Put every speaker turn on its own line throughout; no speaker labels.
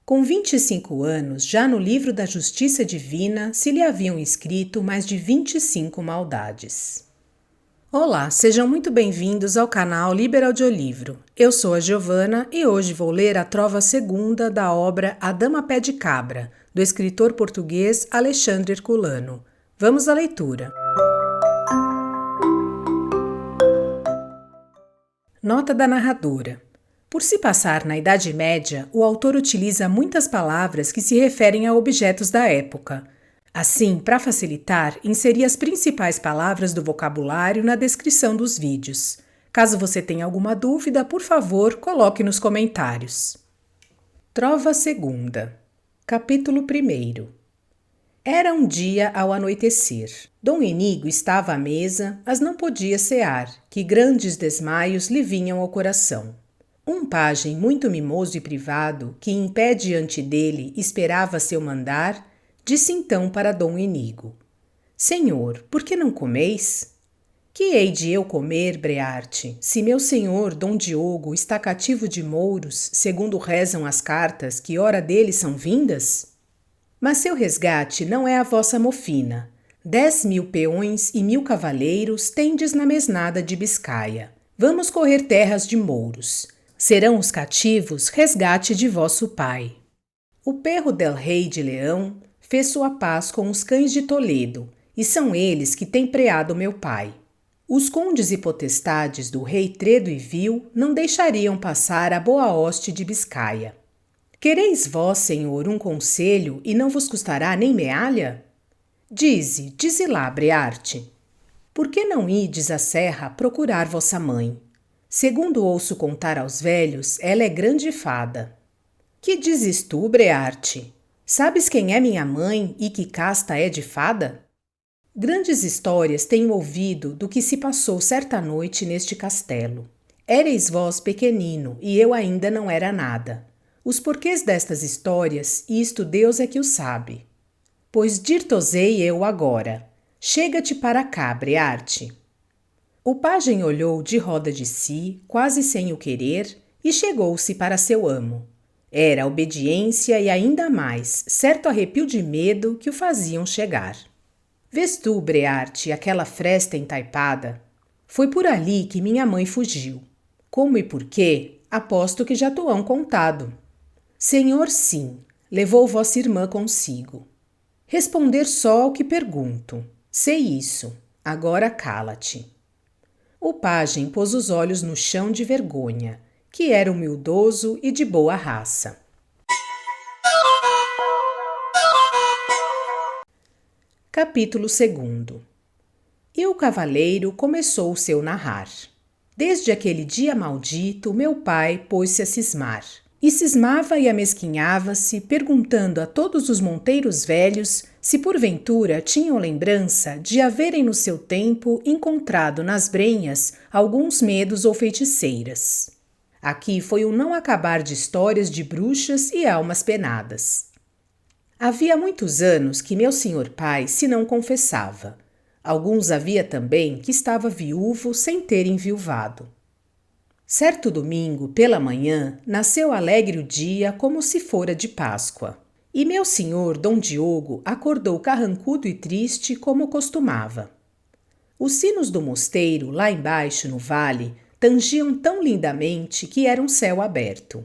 Com 25 anos, já no livro da Justiça Divina se lhe haviam escrito mais de 25 maldades. Olá, sejam muito bem-vindos ao canal Liber Audiolivro. Eu sou a Giovana e hoje vou ler a trova segunda da obra A Dama Pé de Cabra, do escritor português Alexandre Herculano. Vamos à leitura. Nota da narradora. Por se passar na Idade Média, o autor utiliza muitas palavras que se referem a objetos da época. Assim, para facilitar, inseri as principais palavras do vocabulário na descrição dos vídeos. Caso você tenha alguma dúvida, por favor, coloque nos comentários. Trova segunda. Capítulo 1. Era um dia ao anoitecer. Dom Enigo estava à mesa, mas não podia cear, que grandes desmaios lhe vinham ao coração. Um pajem muito mimoso e privado, que em pé diante dele esperava seu mandar, disse então para Dom Enigo: Senhor, por que não comeis? Que hei de eu comer, Brearte, se meu senhor Dom Diogo está cativo de mouros, segundo rezam as cartas que ora dele são vindas? Mas seu resgate não é a vossa mofina. 10.000 peões e 1.000 cavaleiros tendes na mesnada de Biscaia. Vamos correr terras de mouros. Serão os cativos resgate de vosso pai. O perro del rei de Leão fez sua paz com os cães de Toledo, e são eles que têm preado meu pai. Os condes e potestades do rei Tredo e Vil não deixariam passar a boa hoste de Biscaia. Quereis vós, senhor, um conselho, e não vos custará nem mealha? Dize lá, Brearte. Por que não ides à serra procurar vossa mãe? Segundo ouço contar aos velhos, ela é grande fada. Que dizes tu, Brearte? Sabes quem é minha mãe e que casta é de fada? Grandes histórias tenho ouvido do que se passou certa noite neste castelo. Éreis vós pequenino e eu ainda não era nada. Os porquês destas histórias, isto Deus é que o sabe. Pois dir-te-ei eu agora. Chega-te para cá, Brearte. O pajem olhou de roda de si, quase sem o querer, e chegou-se para seu amo. Era a obediência e ainda mais, certo arrepio de medo que o faziam chegar. Vês tu, Brearte, aquela fresta entaipada? Foi por ali que minha mãe fugiu. Como e por quê, aposto que já t'o hão contado. Senhor, sim, levou vossa irmã consigo. Responder só ao que pergunto. Sei isso, agora cala-te. O pajem pôs os olhos no chão de vergonha, que era humildoso e de boa raça. Capítulo 2. E o cavaleiro começou o seu narrar. Desde aquele dia maldito, meu pai pôs-se a cismar. E cismava e amesquinhava-se, perguntando a todos os monteiros velhos se porventura tinham lembrança de haverem no seu tempo encontrado nas brenhas alguns medos ou feiticeiras. Aqui foi um não acabar de histórias de bruxas e almas penadas. Havia muitos anos que meu senhor pai se não confessava. Alguns havia também que estava viúvo sem ter enviuvado. Certo domingo, pela manhã, nasceu alegre o dia como se fora de Páscoa. E meu senhor Dom Diogo acordou carrancudo e triste como costumava. Os sinos do mosteiro, lá embaixo no vale, tangiam tão lindamente que era um céu aberto.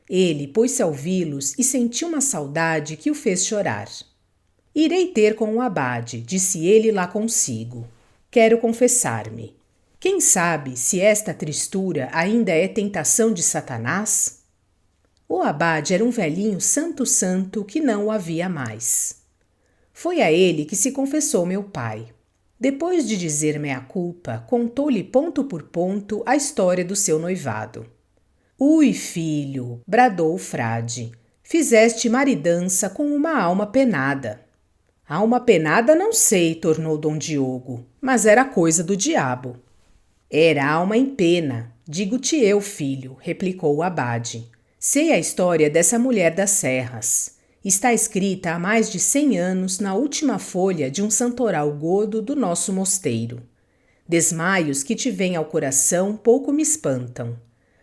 Ele pôs-se a ouvi-los e sentiu uma saudade que o fez chorar. Irei ter com o abade, disse ele lá consigo. Quero confessar-me. Quem sabe se esta tristura ainda é tentação de Satanás? O abade era um velhinho santo que não o havia mais. Foi a ele que se confessou meu pai. Depois de dizer meia culpa, contou-lhe ponto por ponto a história do seu noivado. Ui, filho, bradou o frade, fizeste maridança com uma alma penada. Alma penada não sei, tornou Dom Diogo, mas era coisa do diabo. Era alma em pena, digo-te eu, filho, replicou o abade. Sei a história dessa mulher das serras. Está escrita há mais de 100 anos na última folha de um santoral godo do nosso mosteiro. Desmaios que te vêm ao coração pouco me espantam.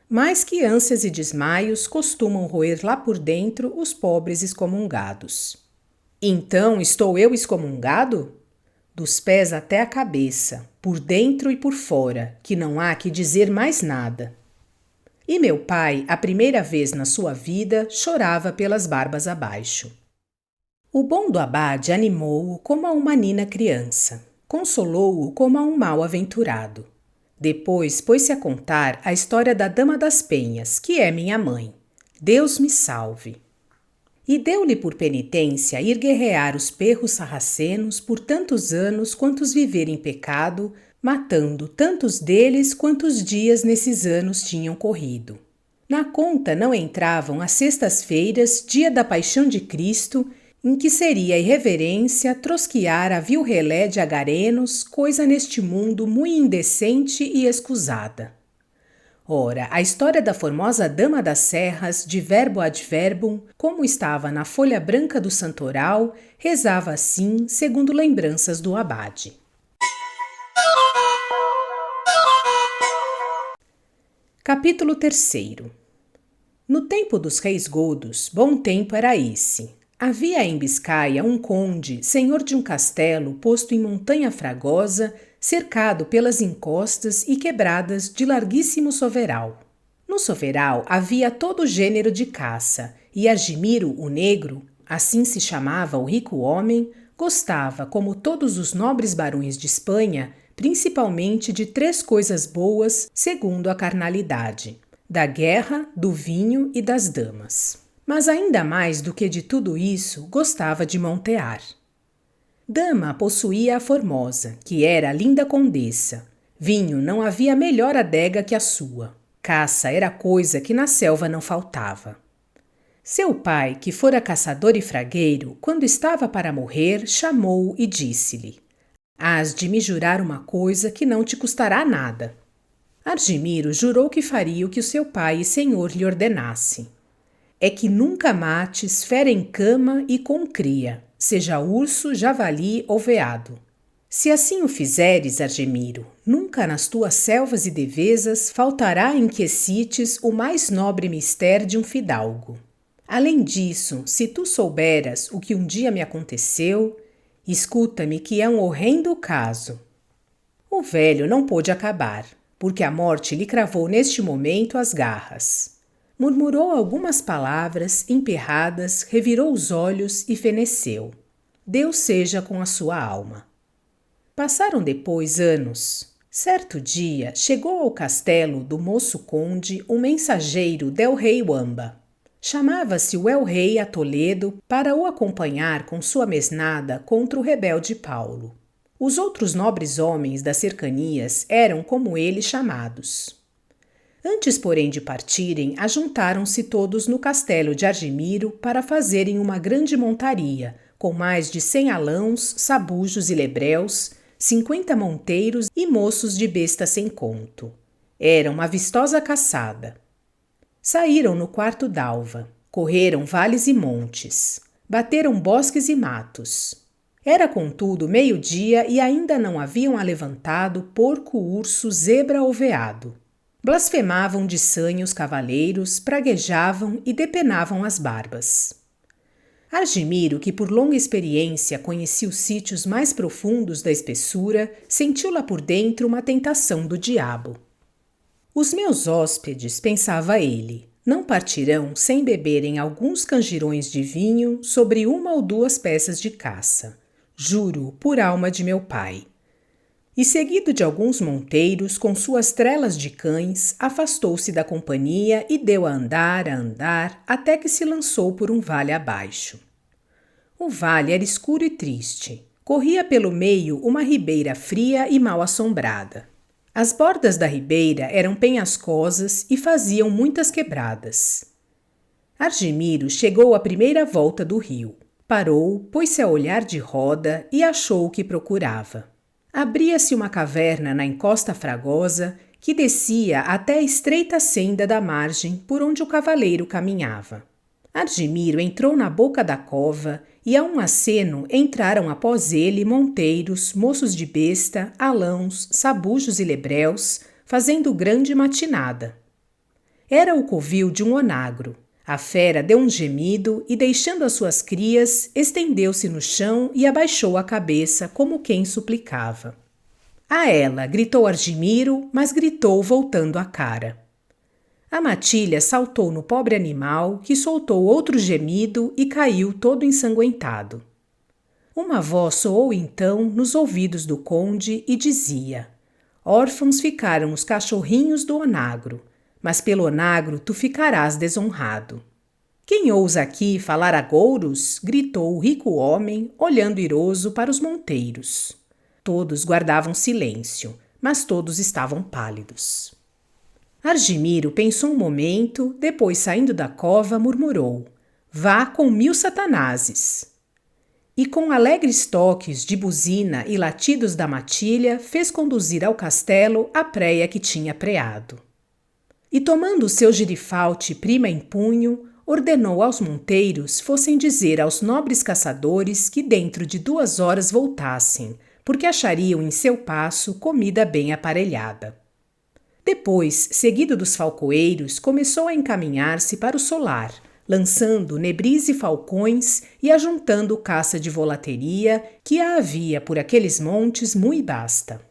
mais que ânsias e desmaios costumam roer lá por dentro os pobres excomungados. Então estou eu excomungado? Dos pés até a cabeça, por dentro e por fora, que não há que dizer mais nada. E meu pai, a primeira vez na sua vida, chorava pelas barbas abaixo. O bom do abade animou-o como a uma nina criança, consolou-o como a um mal-aventurado. Depois pôs-se a contar a história da Dama das Penhas, que é minha mãe. Deus me salve! E deu-lhe por penitência ir guerrear os perros sarracenos por tantos anos quantos viver em pecado, matando tantos deles quantos dias nesses anos tinham corrido. Na conta não entravam as sextas-feiras, dia da paixão de Cristo, em que seria irreverência trosquear a vil relé de agarenos, coisa neste mundo mui indecente e escusada. Ora, a história da formosa Dama das Serras, de verbo ad verbum, como estava na folha branca do santoral, rezava assim, segundo lembranças do abade. Capítulo 3. No tempo dos reis godos, bom tempo era esse. Havia em Biscaia um conde, senhor de um castelo posto em montanha fragosa, cercado pelas encostas e quebradas de larguíssimo soveral. No soveral havia todo gênero de caça, e Argimiro, o negro, assim se chamava o rico homem, gostava, como todos os nobres barões de Espanha, principalmente de 3 coisas boas, segundo a carnalidade: da guerra, do vinho e das damas. Mas ainda mais do que de tudo isso, gostava de montear. Dama possuía a Formosa, que era a linda condessa. Vinho não havia melhor adega que a sua. Caça era coisa que na selva não faltava. Seu pai, que fora caçador e fragueiro, quando estava para morrer, chamou-o e disse-lhe: "Hás de me jurar uma coisa que não te custará nada." Argimiro jurou que faria o que o seu pai e senhor lhe ordenasse. "É que nunca mates fera em cama e com cria, seja urso, javali ou veado. Se assim o fizeres, Argemiro, nunca nas tuas selvas e devesas faltará em que excites o mais nobre mister de um fidalgo. Além disso, se tu souberas o que um dia me aconteceu, escuta-me que é um horrendo caso." O velho não pôde acabar, porque a morte lhe cravou neste momento as garras. Murmurou algumas palavras emperradas, revirou os olhos e feneceu. Deus seja com a sua alma. Passaram depois anos. Certo dia chegou ao castelo do moço conde um mensageiro del rei Wamba. Chamava-se o el-rei a Toledo para o acompanhar com sua mesnada contra o rebelde Paulo. Os outros nobres homens das cercanias eram como ele chamados. Antes, porém, de partirem, ajuntaram-se todos no castelo de Argimiro para fazerem uma grande montaria, com mais de 100 alãos, sabujos e lebréus, 50 monteiros e moços de besta sem conto. Era uma vistosa caçada. Saíram no quarto d'alva, correram vales e montes, bateram bosques e matos. Era, contudo, meio-dia e ainda não haviam alevantado porco, urso, zebra ou veado. Blasfemavam de sanha os cavaleiros, praguejavam e depenavam as barbas. Argimiro, que por longa experiência conhecia os sítios mais profundos da espessura, sentiu lá por dentro uma tentação do diabo. Os meus hóspedes, pensava ele, não partirão sem beberem alguns canjirões de vinho sobre 1 ou 2 peças de caça. Juro por alma de meu pai. E seguido de alguns monteiros, com suas trelas de cães, afastou-se da companhia e deu a andar, até que se lançou por um vale abaixo. O vale era escuro e triste. Corria pelo meio uma ribeira fria e mal assombrada. As bordas da ribeira eram penhascosas e faziam muitas quebradas. Argimiro chegou à primeira volta do rio. Parou, pôs-se a olhar de roda e achou o que procurava. Abria-se uma caverna na encosta fragosa que descia até a estreita senda da margem por onde o cavaleiro caminhava. Argimiro entrou na boca da cova e a um aceno entraram após ele monteiros, moços de besta, alãos, sabujos e lebréus, fazendo grande matinada. Era o covil de um onagro. A fera deu um gemido e, deixando as suas crias, estendeu-se no chão e abaixou a cabeça como quem suplicava. A ela, gritou Argimiro, mas gritou voltando a cara. A matilha saltou no pobre animal, que soltou outro gemido e caiu todo ensanguentado. Uma voz soou então nos ouvidos do conde e dizia: órfãos ficaram os cachorrinhos do onagro, mas pelo onagro tu ficarás desonrado. Quem ousa aqui falar agouros? Gritou o rico homem, olhando iroso para os monteiros. Todos guardavam silêncio, mas todos estavam pálidos. Argimiro pensou um momento, depois, saindo da cova, murmurou: vá com 1000 satanases. E com alegres toques de buzina e latidos da matilha, fez conduzir ao castelo a préia que tinha preado. E tomando o seu girifalte prima em punho, ordenou aos monteiros fossem dizer aos nobres caçadores que dentro de 2 horas voltassem, porque achariam em seu passo comida bem aparelhada. Depois, seguido dos falcoeiros, começou a encaminhar-se para o solar, lançando nebris e falcões e ajuntando caça de volateria que a havia por aqueles montes mui basta.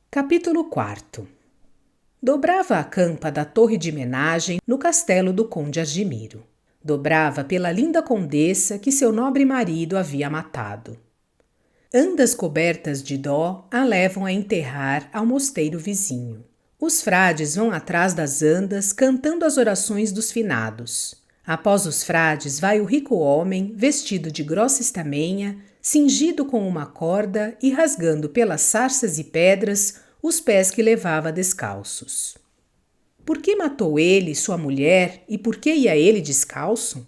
Capítulo 4. Dobrava a campa da torre de menagem no castelo do conde Argimiro. Dobrava pela linda condessa que seu nobre marido havia matado. Andas cobertas de dó a levam a enterrar ao mosteiro vizinho. Os frades vão atrás das andas cantando as orações dos finados. Após os frades vai o rico homem, vestido de grossa estamenha, cingido com uma corda e rasgando pelas sarças e pedras os pés que levava descalços. Por que matou ele sua mulher e por que ia ele descalço?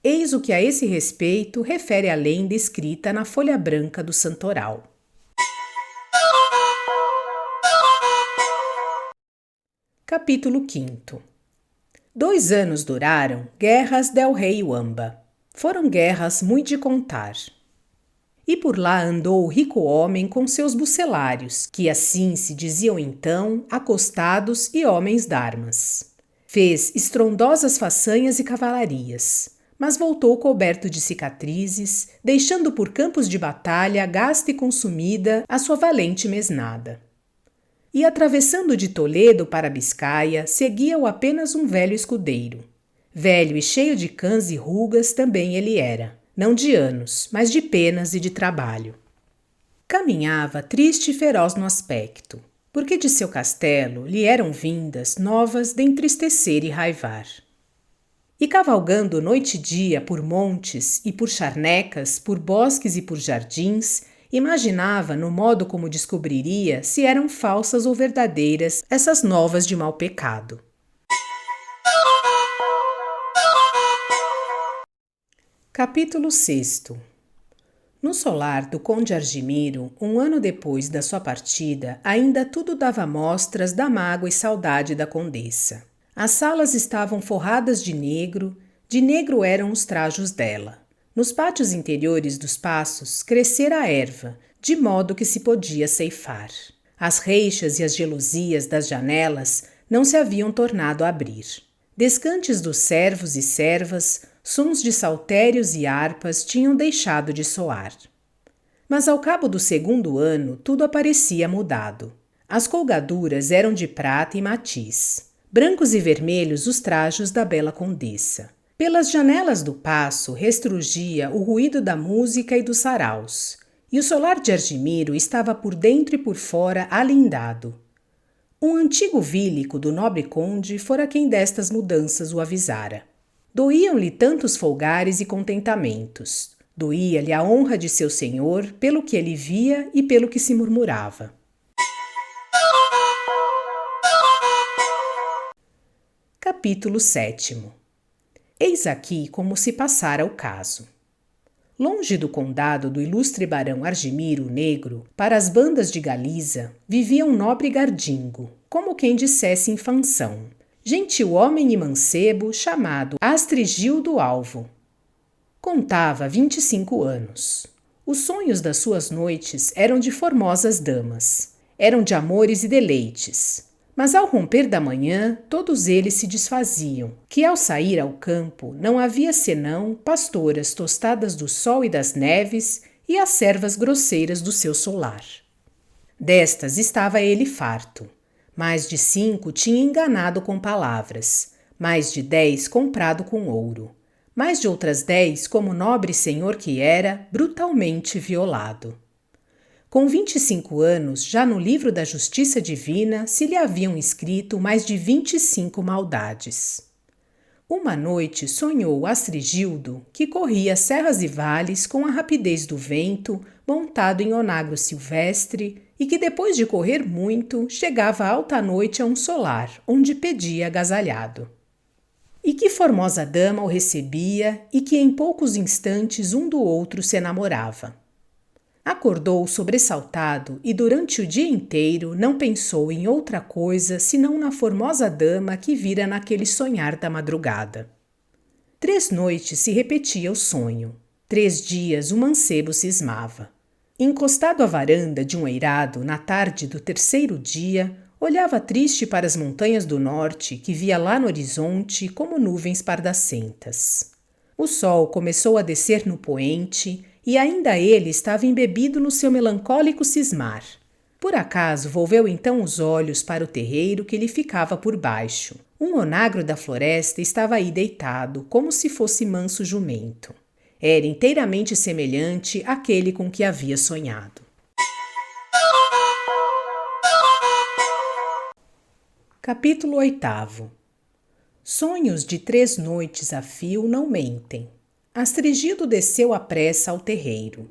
Eis o que a esse respeito refere a lenda escrita na folha branca do santoral. Capítulo 5. 2 anos duraram guerras del rei Wamba. Foram guerras muito de contar. E por lá andou o rico homem com seus bucelários, que assim se diziam então, acostados e homens d'armas. Fez estrondosas façanhas e cavalarias, mas voltou coberto de cicatrizes, deixando por campos de batalha gasta e consumida a sua valente mesnada. E atravessando de Toledo para Biscaia, seguia-o apenas um velho escudeiro. Velho e cheio de cãs e rugas também ele era, não de anos, mas de penas e de trabalho. Caminhava triste e feroz no aspecto, porque de seu castelo lhe eram vindas novas de entristecer e raivar. E cavalgando noite e dia por montes e por charnecas, por bosques e por jardins, imaginava no modo como descobriria se eram falsas ou verdadeiras essas novas de mau pecado. Capítulo 6. No solar do conde Argimiro, 1 ano depois da sua partida, ainda tudo dava mostras da mágoa e saudade da condessa. As salas estavam forradas de negro eram os trajos dela. Nos pátios interiores dos passos crescera a erva, de modo que se podia ceifar. As reixas e as gelosias das janelas não se haviam tornado a abrir. Descantes dos servos e servas, sons de saltérios e harpas tinham deixado de soar. Mas ao cabo do 2º ano, tudo aparecia mudado. As colgaduras eram de prata e matiz. Brancos e vermelhos os trajos da bela condessa. Pelas janelas do paço restrugia o ruído da música e dos saraus, e o solar de Argimiro estava por dentro e por fora alindado. Um antigo vílico do nobre conde fora quem destas mudanças o avisara. Doíam-lhe tantos folgares e contentamentos. Doía-lhe a honra de seu senhor pelo que ele via e pelo que se murmurava. Capítulo 7. Eis aqui como se passara o caso. Longe do condado do ilustre barão Argimiro o Negro, para as bandas de Galiza, vivia um nobre gardingo, como quem dissesse infanção, gentil homem e mancebo chamado Astrigildo Alvo. Contava 25 anos. Os sonhos das suas noites eram de formosas damas. Eram de amores e deleites. Mas ao romper da manhã, todos eles se desfaziam, que ao sair ao campo não havia senão pastoras tostadas do sol e das neves e as servas grosseiras do seu solar. Destas estava ele farto. Mais de 5 tinha enganado com palavras, mais de 10 comprado com ouro, mais de outras 10, como nobre senhor que era, brutalmente violado. Com 25 anos, já no livro da Justiça Divina se lhe haviam escrito mais de 25 maldades. Uma noite sonhou Astrigildo que corria serras e vales com a rapidez do vento, montado em onagro silvestre, e que depois de correr muito, chegava alta noite a um solar, onde pedia agasalhado. E que formosa dama o recebia e que em poucos instantes um do outro se enamorava. Acordou sobressaltado e durante o dia inteiro não pensou em outra coisa senão na formosa dama que vira naquele sonhar da madrugada. 3 noites se repetia o sonho. 3 dias o mancebo cismava. Encostado à varanda de um eirado na tarde do 3º dia, olhava triste para as montanhas do norte que via lá no horizonte como nuvens pardacentas. O sol começou a descer no poente e ainda ele estava embebido no seu melancólico cismar. Por acaso volveu então os olhos para o terreiro que lhe ficava por baixo. Um onagro da floresta estava aí deitado, como se fosse manso jumento. Era inteiramente semelhante àquele com que havia sonhado. Capítulo 8. Sonhos de 3 noites a fio não mentem. Astrigildo desceu à pressa ao terreiro.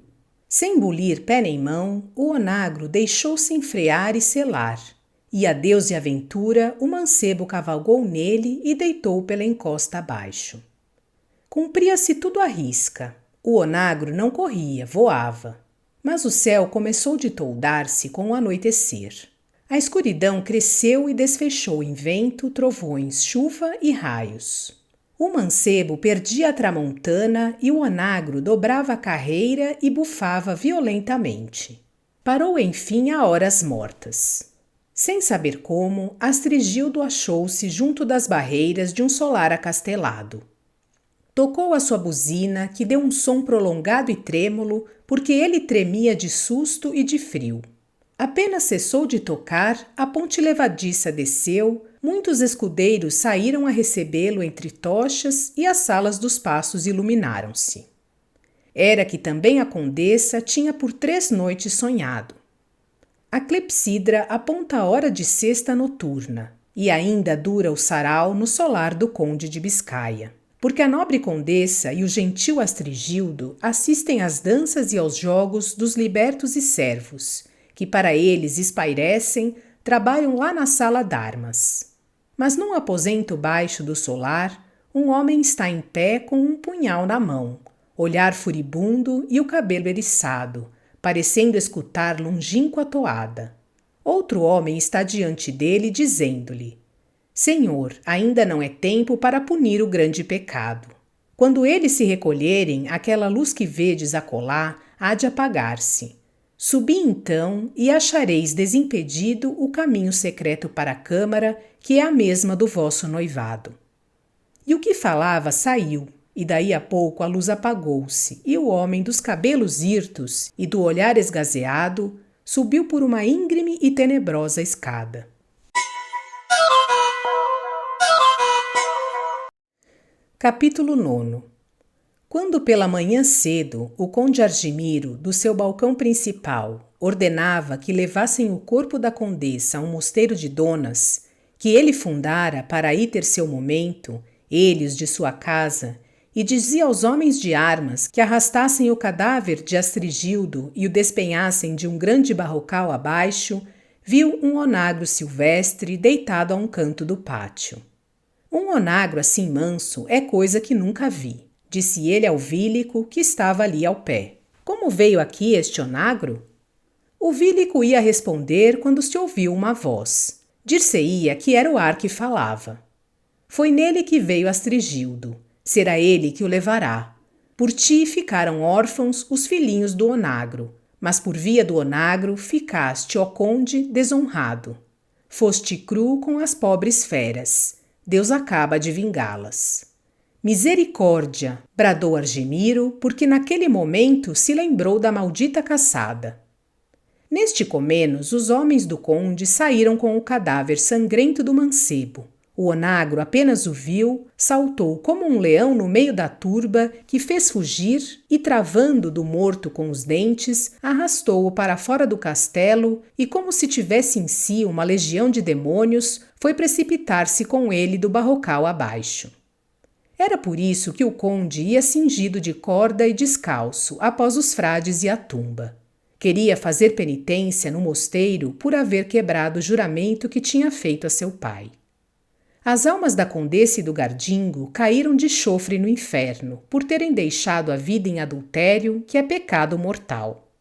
Sem bulir pé nem mão, o onagro deixou-se enfrear e selar. E a Deus e a ventura, o mancebo cavalgou nele e deitou pela encosta abaixo. Cumpria-se tudo à risca. O onagro não corria, voava. Mas o céu começou de toldar-se com o anoitecer. A escuridão cresceu e desfechou em vento, trovões, chuva e raios. O mancebo perdia a tramontana e o onagro dobrava a carreira e bufava violentamente. Parou enfim a horas mortas. Sem saber como, Astrigildo achou-se junto das barreiras de um solar acastelado. Tocou a sua buzina, que deu um som prolongado e trêmulo, porque ele tremia de susto e de frio. Apenas cessou de tocar, a ponte levadiça desceu, muitos escudeiros saíram a recebê-lo entre tochas e as salas dos passos iluminaram-se. Era que também a condessa tinha por 3 noites sonhado. A clepsidra aponta a hora de sexta noturna, e ainda dura o sarau no solar do conde de Biscaia, porque a nobre condessa e o gentil Astrigildo assistem às danças e aos jogos dos libertos e servos, que para eles espairecem, trabalham lá na sala d'armas. Mas num aposento baixo do solar, um homem está em pé com um punhal na mão, olhar furibundo e o cabelo eriçado, parecendo escutar longínqua toada. Outro homem está diante dele, dizendo-lhe: Senhor, ainda não é tempo para punir o grande pecado. Quando eles se recolherem, aquela luz que vedes acolá há de apagar-se. Subi então e achareis desimpedido o caminho secreto para a câmara, que é a mesma do vosso noivado. E o que falava saiu, e daí a pouco a luz apagou-se, e o homem dos cabelos hirtos e do olhar esgazeado subiu por uma íngreme e tenebrosa escada. Capítulo 9. Quando pela manhã cedo o conde Argimiro, do seu balcão principal, ordenava que levassem o corpo da condessa a um mosteiro de donas, que ele fundara para aí ter seu momento, ele os de sua casa, e dizia aos homens de armas que arrastassem o cadáver de Astrigildo e o despenhassem de um grande barrocal abaixo, viu um onagro silvestre deitado a um canto do pátio. Um onagro assim manso é coisa que nunca vi, disse ele ao vílico que estava ali ao pé. Como veio aqui este onagro? O vílico ia responder quando se ouviu uma voz. Dir-se-ia que era o ar que falava. Foi nele que veio Astrigildo. Será ele que o levará. Por ti ficaram órfãos os filhinhos do onagro, Mas por via do onagro ficaste, ó conde, desonrado. Foste cru com as pobres feras. Deus acaba de vingá-las. Misericórdia! Bradou Argemiro, porque naquele momento se lembrou da maldita caçada. Neste comenos, os homens do conde saíram com o cadáver sangrento do mancebo. O onagro apenas o viu, saltou como um leão no meio da turba, que fez fugir e, travando do morto com os dentes, arrastou-o para fora do castelo e, como se tivesse em si uma legião de demônios, foi precipitar-se com ele do barrocal abaixo. Era por isso que o conde ia cingido de corda e descalço após os frades e a tumba. Queria fazer penitência no mosteiro por haver quebrado o juramento que tinha feito a seu pai. As almas da condessa e do Gardingo caíram de chofre no inferno por terem deixado a vida em adultério, que é pecado mortal.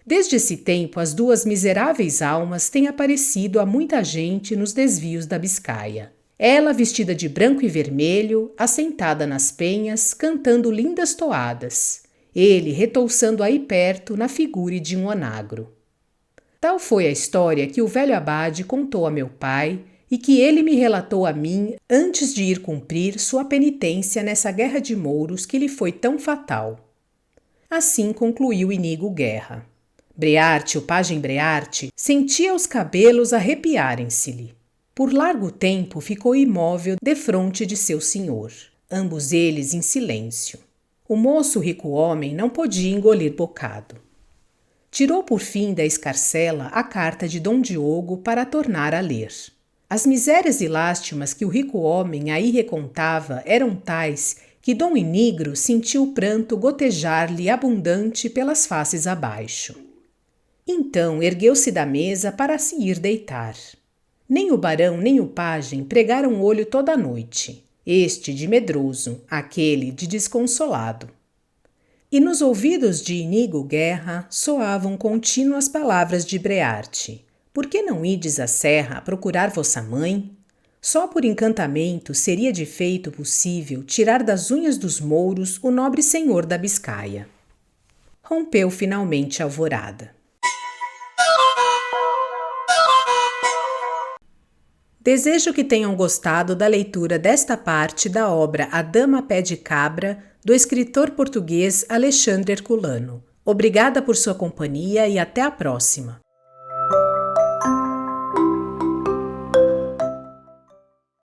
Desde esse tempo, as duas miseráveis almas têm aparecido a muita gente nos desvios da Biscaia. Ela vestida de branco e vermelho, assentada nas penhas, cantando lindas toadas. Ele retouçando aí perto na figura de um onagro. Tal foi a história que o velho abade contou a meu pai e que ele me relatou a mim antes de ir cumprir sua penitência nessa guerra de mouros que lhe foi tão fatal. Assim concluiu Inigo Guerra. Brearte, o pajem Brearte, sentia os cabelos arrepiarem-se-lhe. Por largo tempo ficou imóvel defronte de seu senhor, ambos eles em silêncio. O moço rico homem não podia engolir bocado. Tirou por fim da escarcela a carta de Dom Diogo para tornar a ler. As misérias e lástimas que o rico homem aí recontava eram tais que Dom Inigro sentiu o pranto gotejar-lhe abundante pelas faces abaixo. Então ergueu-se da mesa para se ir deitar. Nem o barão nem o pajem pregaram olho toda a noite, este de medroso, aquele de desconsolado. E nos ouvidos de Inigo Guerra soavam contínuas palavras de Brearte. Por que não ides à serra a procurar vossa mãe? Só por encantamento seria de feito possível tirar das unhas dos mouros o nobre senhor da Biscaia. Rompeu finalmente a alvorada. Desejo que tenham gostado da leitura desta parte da obra A Dama Pé de Cabra, do escritor português Alexandre Herculano. Obrigada por sua companhia e até a próxima.